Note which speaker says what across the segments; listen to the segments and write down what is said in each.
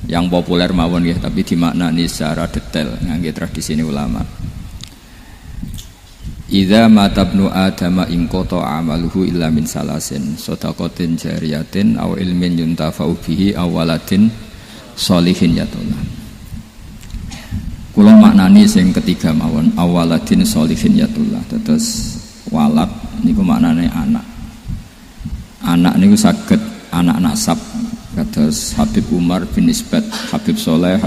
Speaker 1: Yang populer mawon nggih, tapi dimaknani secara detail ngangge tradisi ulama. Idza matabnu adama in qata amaluhu illa min salasin shadaqatin jariyatin aw ilmin yuntafa'u bihi aw waladin sholihin yatullah. Kula maknani sing ketiga mawon awaladin sholihin yatullah. Terus walad niku maknane anak. Anak niku saged anak nasab. Kados Habib Umar bin Nisbat Habib Soleh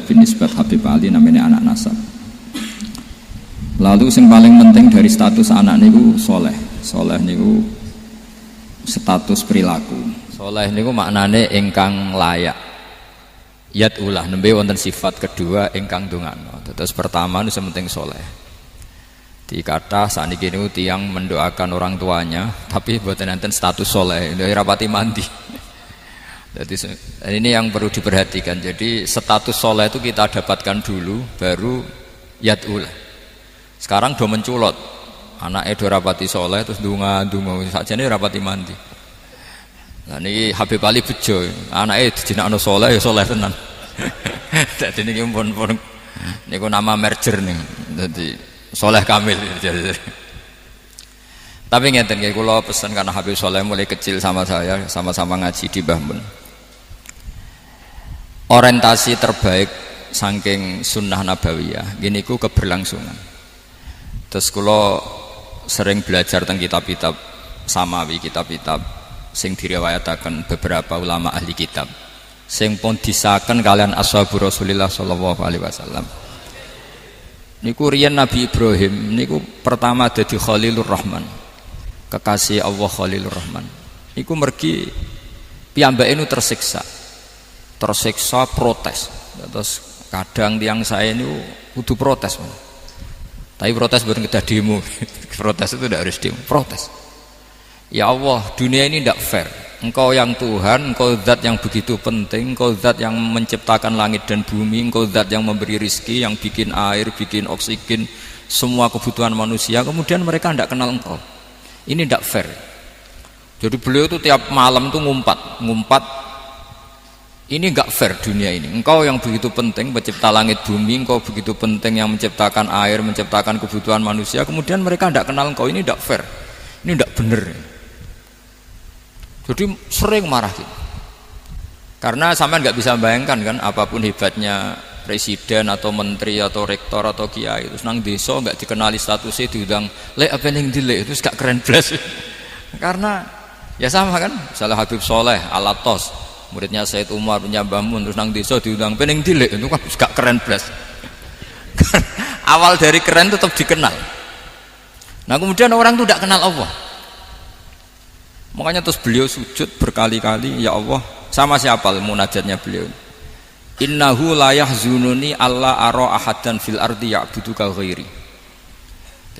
Speaker 1: bin Nisbat Habib Ali namanya anak nasab. Lalu yang paling penting dari status anak niku soleh. Soleh niku status perilaku. Soleh niku maknane ingkang layak. Yat ulah nembe wonten sifat kedua ingkang dongakno. Terus pertama niku penting soleh. Dikata saniki niku tiyang mendoakan orang tuanya, tapi mboten enten status soleh, rapati mandi. Jadi ini yang perlu diperhatikan. Jadi status soleh itu kita dapatkan dulu, baru yad'ulah. Sekarang do menculot, anaknya do rapati soleh, terus dunga saja ini rapati mandi. Nah ini Habib Ali bejo, anaknya dijinakno soleh, ya soleh tenan. Jadi ini pun ini nama merger nih, jadi soleh kamil. Tapi ngeten nggih kula pesen karena Habib Soleh mulai kecil sama saya, sama-sama ngaji di Mbah Mun. Orientasi terbaik saking sunnah nabawiyah gini ku keberlangsungan. Terus kula sering belajar tentang kitab-kitab samawi, kitab-kitab sing diriwayataken beberapa ulama ahli kitab sing pun disahkan kalian ashabu Rasulillah sallallahu alaihi wasallam. Niku riyen Nabi Ibrahim niku pertama dadi Khalilur Rahman, kekasih Allah Khalilur Rahman. Niku mergi piyambake nu tersiksa protes. Terus kadang tiang saya ini kudu protes, tapi protes bukan kita demo. Protes itu tidak harus demo, protes. Ya Allah, dunia ini tidak fair. Engkau yang Tuhan, engkau zat yang begitu penting, engkau zat yang menciptakan langit dan bumi, engkau zat yang memberi rizki, yang bikin air, bikin oksigen, semua kebutuhan manusia. Kemudian mereka tidak kenal engkau. Ini tidak fair. Jadi beliau itu tiap malam itu ngumpat. Ini enggak fair dunia ini. Engkau yang begitu penting pencipta langit bumi, engkau begitu penting yang menciptakan air, menciptakan kebutuhan manusia, kemudian mereka tidak kenal engkau. Ini enggak fair. Ini enggak benar. Jadi sering marah gitu. Karena sampean enggak bisa bayangkan kan apapun hebatnya presiden atau menteri atau rektor atau kiai terus nang desa enggak dikenali statusnya diundang lek apa ning dilek itu gak keren blas. Karena ya sama kan, misalnya Habib Soleh Alatos muridnya Said Umar punya Mbah Mun terus nang desa diundang pening dilek itu kan gak keren blas. Awal dari keren tetap dikenal. Nah kemudian orang itu tidak kenal Allah. Makanya terus beliau sujud berkali-kali, ya Allah, sama siapa munajatnya beliau? Innahu la yahzununi alla ara ahadan fil ardi ya'buduka ghairi.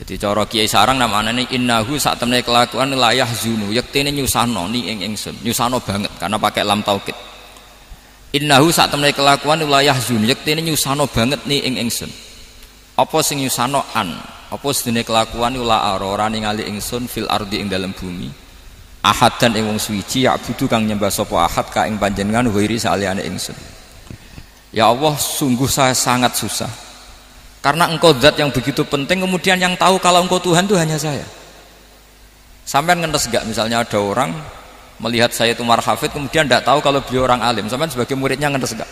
Speaker 1: Jadi cara Kiai Sarang namanya innahu sak temene kelakuan la yahzunu, yektene nyusano ni ing ingsun, nyusano banget karena pakai lam taukid. Innahu sak temene kelakuan la yahzunu, yektene nyusano banget ni ing ingsun. Apa sing nyusano an? Apa sedene kelakuan la ora ningali ingsun fil ardi ing dalam bumi. Ahadan ing wong suci ya'budu kang nyembah sapa ahad ka ing panjenengan ghairi saliyane ingsun. Ya Allah, sungguh saya sangat susah. Karena engkau zat yang begitu penting, kemudian yang tahu kalau engkau Tuhan itu hanya saya. Sampai ngenes gak misalnya ada orang melihat saya itu Umar Hafid, kemudian tidak tahu kalau beliau orang alim. Sampai sebagai muridnya ngenes gak?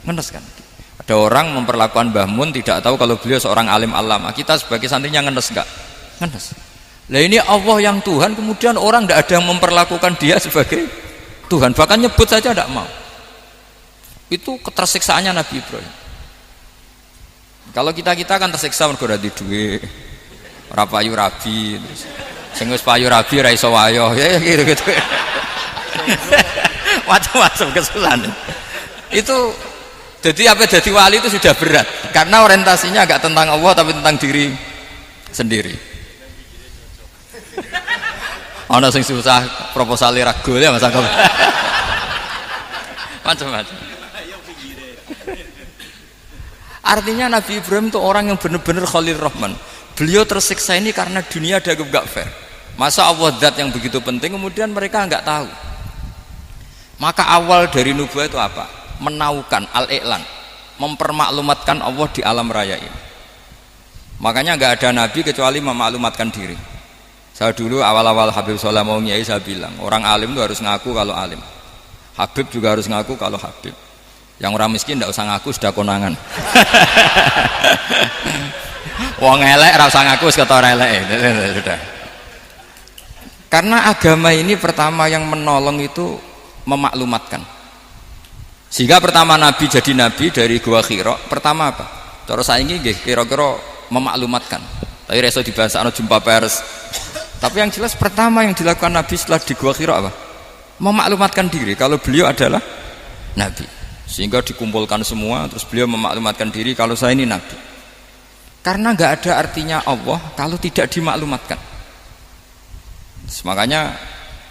Speaker 1: Ngenes kan? Ada orang memperlakukan Mbah Mun tidak tahu kalau beliau seorang alim alama. Kita sebagai santrinya ngenes gak? Ngenes. Lah ini Allah yang Tuhan, kemudian orang tidak ada yang memperlakukan dia sebagai Tuhan, bahkan nyebut saja tidak mau. Itu ketersiksaannya Nabi Ibrahim. Kalau kita kan tersiksa mergo ora di duwe, ora payu rabi, terus sing wis payu rabi ora iso wayo, ya gitu. Macam-macam kesusahan. Itu jadi apa jadi wali itu sudah berat karena orientasinya agak tentang Allah tapi tentang diri sendiri. Ana sing susah proposal ragu ya Mas Angkop. Macam-macam. Artinya Nabi Ibrahim itu orang yang benar-benar Khalil Rahman. Beliau tersiksa ini karena dunia dianggap gak fair. Masa Allah zat yang begitu penting kemudian mereka nggak tahu. Maka awal dari nubuah itu apa? Menaukan, al-i'lan, mempermaklumatkan Allah di alam raya ini. Makanya nggak ada nabi kecuali memaklumatkan diri. Saya dulu awal-awal Habib Soleh mau nyai, saya bilang orang alim itu harus ngaku kalau alim, Habib juga harus ngaku kalau Habib. Yang orang miskin tidak usah ngaku, sudah konangan. Wong elek ora usah ngaku wis kata elek. Sudah. Karena agama ini pertama yang menolong itu memaklumatkan. Sehingga pertama Nabi jadi Nabi dari Gua Hira, pertama apa? Cara saiki nggih kira-kira memaklumatkan. Tapi reso dibahasakno jumpa pers. Tapi yang jelas pertama yang dilakukan Nabi setelah di Gua Hira apa? Memaklumatkan diri kalau beliau adalah Nabi. Sehingga dikumpulkan semua, terus beliau memaklumatkan diri kalau saya ini Nabi. Karena nggak ada artinya Allah kalau tidak dimaklumatkan. Makanya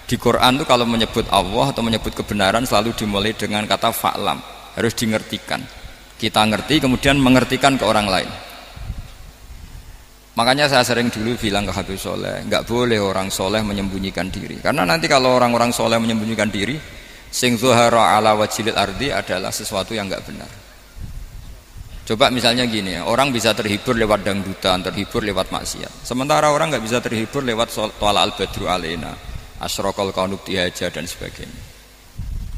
Speaker 1: di Quran itu kalau menyebut Allah atau menyebut kebenaran selalu dimulai dengan kata fa'lam, harus dimengertikan. Kita ngerti kemudian mengertikan ke orang lain. Makanya saya sering dulu bilang ke Habib Soleh, nggak boleh orang soleh menyembunyikan diri. Karena nanti kalau orang-orang soleh menyembunyikan diri, sing zuhara ala wajilil ardi adalah sesuatu yang nggak benar. Coba misalnya gini, orang bisa terhibur lewat dangdutan, terhibur lewat maksiat. Sementara orang nggak bisa terhibur lewat Thala al-Badru alaina, Asyraqal kaunu bihaja dan sebagainya.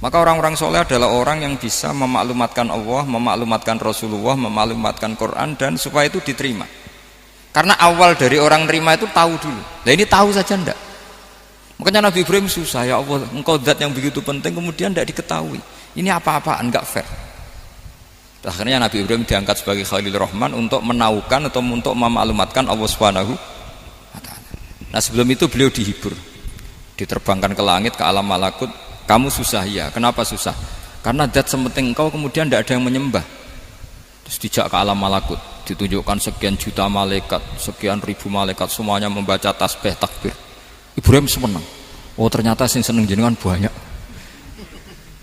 Speaker 1: Maka orang-orang soleh adalah orang yang bisa memaklumatkan Allah, memaklumatkan Rasulullah, memaklumatkan Quran, dan supaya itu diterima. Karena awal dari orang terima itu tahu dulu. Nah ini tahu saja ndak. Makanya Nabi Ibrahim susah, ya Allah, engkau zat yang begitu penting kemudian tidak diketahui. Ini apa-apaan, nggak fair. Akhirnya Nabi Ibrahim diangkat sebagai Khalil Rahman untuk menaukan atau untuk memaklumatkan Allah Subhanahu wa ta'ala. Nah sebelum itu beliau dihibur, diterbangkan ke langit, ke alam malakut. Kamu susah ya, kenapa susah? Karena zat sementing engkau kemudian tidak ada yang menyembah. Terus dijak ke alam malakut, ditunjukkan sekian juta malaikat, sekian ribu malaikat, semuanya membaca tasbih takbir. Ibrahim senang. Oh ternyata sing seneng jenengan banyak.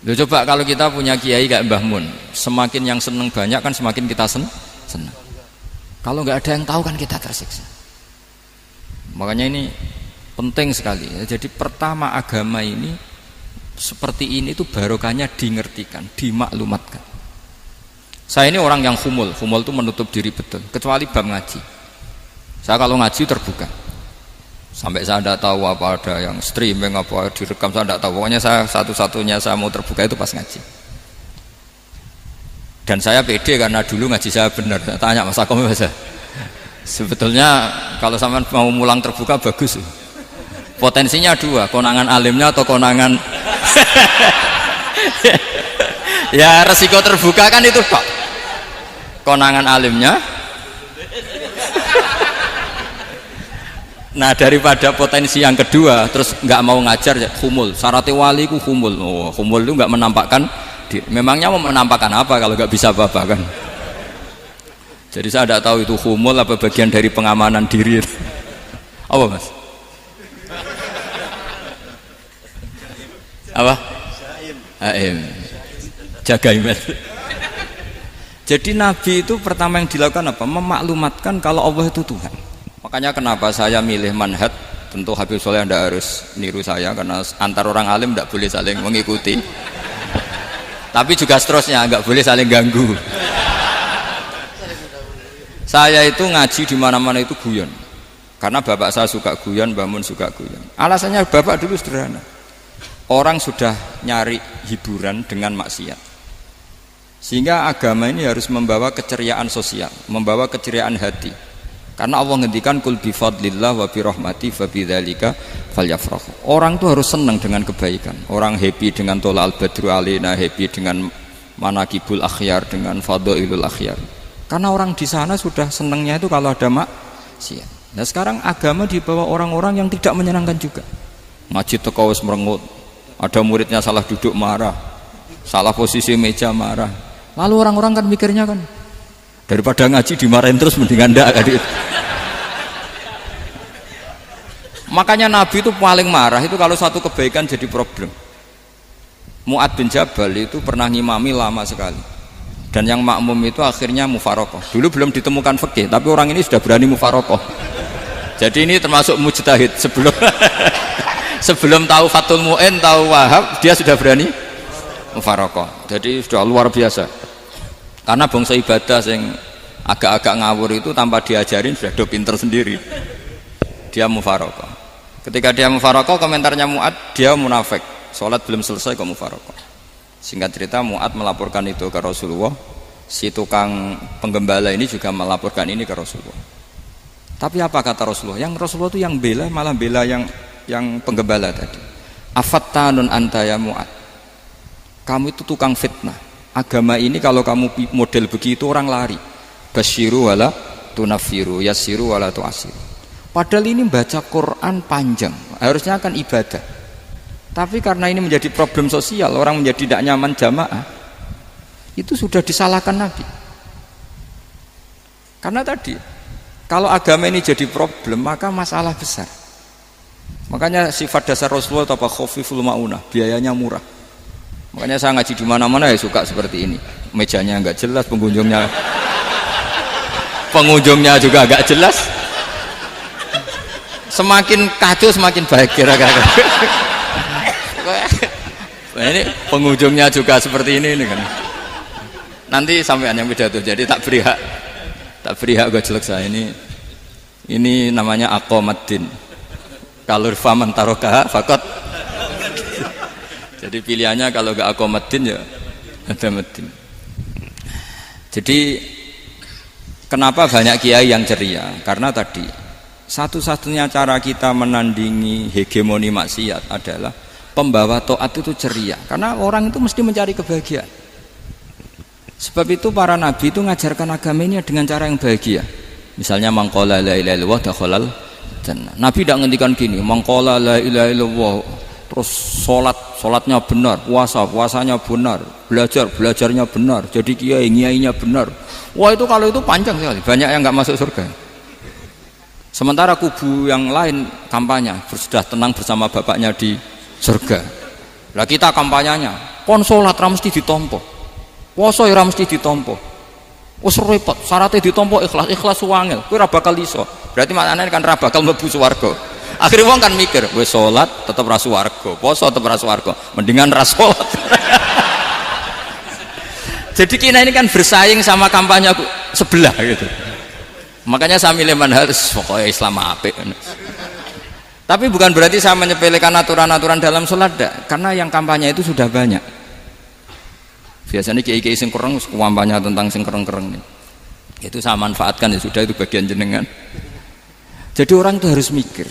Speaker 1: Loh, coba kalau kita punya kiai kayak Mbah Mun, semakin yang seneng banyak kan semakin kita senang. Kalau nggak ada yang tahu kan kita tersiksa. Makanya ini penting sekali. Jadi pertama agama ini seperti ini itu barokahnya dingertikan, dimaklumatkan. Saya ini orang yang humul itu menutup diri betul, kecuali bab ngaji. Saya kalau ngaji terbuka. Sampai saya tidak tahu apa ada yang streaming apa direkam, saya tidak tahu. Pokoknya saya satu-satunya saya mau terbuka itu pas ngaji. Dan saya pede karena dulu ngaji saya benar. Saya tanya Mas Akom, sebetulnya kalau sampean mau mulang terbuka bagus. Potensinya dua, konangan alimnya atau konangan. Ya resiko terbuka kan itu Pak. Konangan alimnya. Nah daripada potensi yang kedua terus nggak mau ngajar ya humul. Syaratnya wali ku humul. Oh, humul itu nggak menampakkan. Memangnya mau menampakkan apa kalau nggak bisa apa-apa kan? Jadi saya tidak tahu itu humul apa bagian dari pengamanan diri. Apa Mas? Apa? Aim. Jaga iman. Jadi Nabi itu pertama yang dilakukan apa? Memaklumatkan kalau Allah itu Tuhan. Makanya kenapa saya milih manhaj, tentu Habib Soleh tidak harus niru saya karena antar orang alim tidak boleh saling mengikuti. Tapi juga seterusnya nggak boleh saling ganggu. Saya itu ngaji di mana-mana itu guyon. Karena bapak saya suka guyon, Mbah Mun suka guyon. Alasannya bapak dulu sederhana. Orang sudah nyari hiburan dengan maksiat. Sehingga agama ini harus membawa keceriaan sosial, membawa keceriaan hati. Karena Allah ngendikan kul bi fadlillah wa bi rahmati fa bidzalika falyafrahu. Orang tuh harus senang dengan kebaikan. Orang happy dengan Thala al-Badru alaina, happy dengan manaqibul akhyar, dengan fadhailul akhyar. Karena orang di sana sudah senangnya itu kalau ada maksiat. Nah sekarang agama dibawa orang-orang yang tidak menyenangkan juga. Ngaji teko wis merengut. Ada muridnya salah duduk marah. Salah posisi meja marah. Lalu orang-orang kan mikirnya kan daripada ngaji dimarahin terus mendingan ndak kan. Makanya Nabi itu paling marah itu kalau satu kebaikan jadi problem. Mu'ad bin Jabal itu pernah ngimami lama sekali. Dan yang makmum itu akhirnya mufarokoh. Dulu belum ditemukan fikih, tapi orang ini sudah berani mufarokoh. Jadi ini termasuk mujtahid sebelum sebelum tahu Fathul Mu'in, tahu Wahab, dia sudah berani mufarokoh. Jadi sudah luar biasa. Karena bangsa ibadah yang agak-agak ngawur itu tanpa diajarin sudah do pinter sendiri. Dia mufarokoh. Ketika dia mufarokoh, komentarnya Mu'ad, dia munafik. Sholat belum selesai kok mufarokoh. Singkat cerita Mu'ad melaporkan itu ke Rasulullah. Si tukang penggembala ini juga melaporkan ini ke Rasulullah. Tapi apa kata Rasulullah? Yang Rasulullah itu yang bela, malah bela yang penggembala tadi. Afattanun anta ya Mu'ad. Kamu itu tukang fitnah. Agama ini kalau kamu model begitu orang lari. Basyiru wala tunafiru, yassiru wala tu'asiru. Padahal ini baca Quran panjang, harusnya kan ibadah. Tapi karena ini menjadi problem sosial, orang menjadi tidak nyaman jamaah, itu sudah disalahkan Nabi. Karena tadi, kalau agama ini jadi problem, maka masalah besar. Makanya sifat dasar Rasulullah apa khafiful maunah, biayanya murah. Makanya saya ngaji di mana-mana ya suka seperti ini. Mejanya enggak jelas, pengunjungnya juga enggak jelas. Semakin kacau semakin baik kira-kira. Ini pengunjungnya juga seperti ini kan. Nanti sampean yang pidato, jadi tak beri hak gue jelek saya ini namanya aqomaddin. Kalau faman tarokaha fakot. Jadi pilihannya kalau gak aqomaddin ya ada medin. Jadi kenapa banyak kiai yang ceria? Karena tadi satu-satunya cara kita menandingi hegemoni maksiat adalah pembawa taat itu ceria. Karena orang itu mesti mencari kebahagiaan. Sebab itu para nabi itu mengajarkan agama ini dengan cara yang bahagia. Misalnya mangqala la ilaha illallah dakhalal jannah. Nabi tidak ngendikan gini, mangqala la ilaha illallah terus sholatnya benar, puasanya benar, belajarnya benar, jadi kiainya benar. Wah itu kalau itu panjang sekali, banyak yang nggak masuk surga. Sementara kubu yang lain kampanye sudah tenang bersama bapaknya di surga. Lah kita kampanyenya, kon sholat ra mesti ditompo, puasa ra mesti ditompo. Wes repot, syaratnya ditompo ikhlas wangel, kowe ra bakal iso. Berarti maknane kan ra bakal mlebu swarga. Akhirnya wong kan mikir, wes sholat tetap ra swarga, poso tetap ra swarga, mendingan ra sholat. Jadi kita ini kan bersaing sama kampanye sebelah gitu. Makanya saya milih manhaj pokoknya Islam apik. Tapi bukan berarti saya menyepelekan aturan-aturan dalam sholat, karena yang kampanye itu sudah banyak. Biasanya kiai-kiai sing kereng kampanye tentang sing kereng-kereng itu saya manfaatkan, ya sudah, itu bagian jenengan. Jadi orang itu harus mikir.